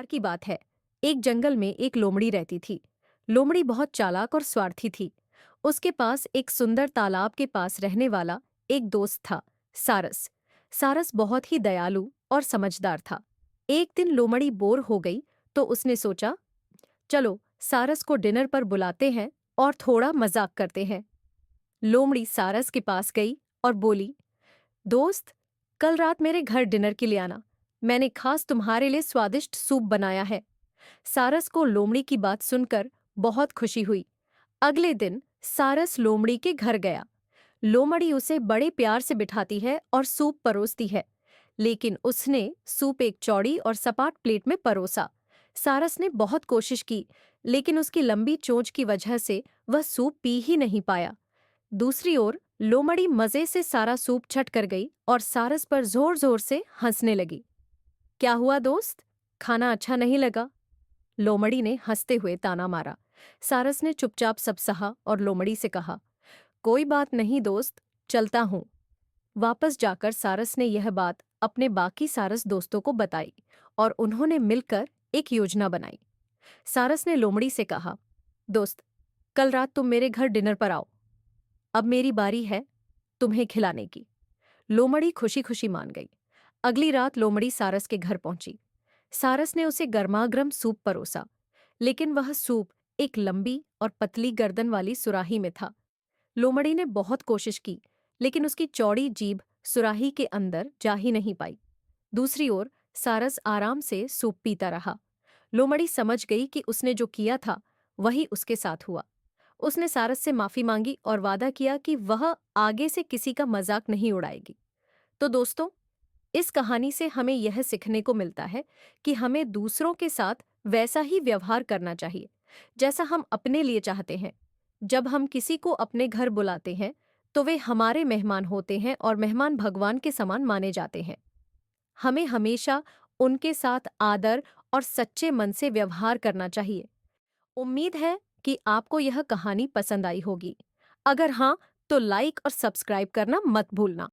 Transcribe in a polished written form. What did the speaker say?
बार की बात है। एक जंगल में एक लोमड़ी रहती थी। लोमड़ी बहुत चालाक और स्वार्थी थी। उसके पास एक सुंदर तालाब के पास रहने वाला एक दोस्त था, सारस। सारस बहुत ही दयालु और समझदार था। एक दिन लोमड़ी बोर हो गई तो उसने सोचा, चलो सारस को डिनर पर बुलाते हैं और थोड़ा मजाक करते हैं। लोमड़ी सारस के पास गई और बोली, दोस्त, कल रात मेरे घर डिनर के लिए आना। मैंने खास तुम्हारे लिए स्वादिष्ट सूप बनाया है। सारस को लोमड़ी की बात सुनकर बहुत खुशी हुई। अगले दिन सारस लोमड़ी के घर गया। लोमड़ी उसे बड़े प्यार से बिठाती है और सूप परोसती है, लेकिन उसने सूप एक चौड़ी और सपाट प्लेट में परोसा। सारस ने बहुत कोशिश की, लेकिन उसकी लंबी चोंच की वजह से वह सूप पी ही नहीं पाया। दूसरी ओर लोमड़ी मजे से सारा सूप छट कर गई और सारस पर जोर जोर से हंसने लगी। क्या हुआ दोस्त, खाना अच्छा नहीं लगा? लोमड़ी ने हंसते हुए ताना मारा। सारस ने चुपचाप सब सहा और लोमड़ी से कहा, कोई बात नहीं दोस्त, चलता हूं। वापस जाकर सारस ने यह बात अपने बाकी सारस दोस्तों को बताई और उन्होंने मिलकर एक योजना बनाई। सारस ने लोमड़ी से कहा, दोस्त, कल रात तुम मेरे घर डिनर पर आओ। अब मेरी बारी है तुम्हें खिलाने की। लोमड़ी खुशी खुशी मान गई। अगली रात लोमड़ी सारस के घर पहुंची। सारस ने उसे गर्मागर्म सूप परोसा, लेकिन वह सूप एक लंबी और पतली गर्दन वाली सुराही में था। लोमड़ी ने बहुत कोशिश की, लेकिन उसकी चौड़ी जीभ सुराही के अंदर जा ही नहीं पाई। दूसरी ओर सारस आराम से सूप पीता रहा। लोमड़ी समझ गई कि उसने जो किया था वही उसके साथ हुआ। उसने सारस से माफी मांगी और वादा किया कि वह आगे से किसी का मजाक नहीं उड़ाएगी। तो दोस्तों, इस कहानी से हमें यह सीखने को मिलता है कि हमें दूसरों के साथ वैसा ही व्यवहार करना चाहिए जैसा हम अपने लिए चाहते हैं। जब हम किसी को अपने घर बुलाते हैं तो वे हमारे मेहमान होते हैं और मेहमान भगवान के समान माने जाते हैं। हमें हमेशा उनके साथ आदर और सच्चे मन से व्यवहार करना चाहिए। उम्मीद है कि आपको यह कहानी पसंद आई होगी। अगर हाँ, तो लाइक और सब्सक्राइब करना मत भूलना।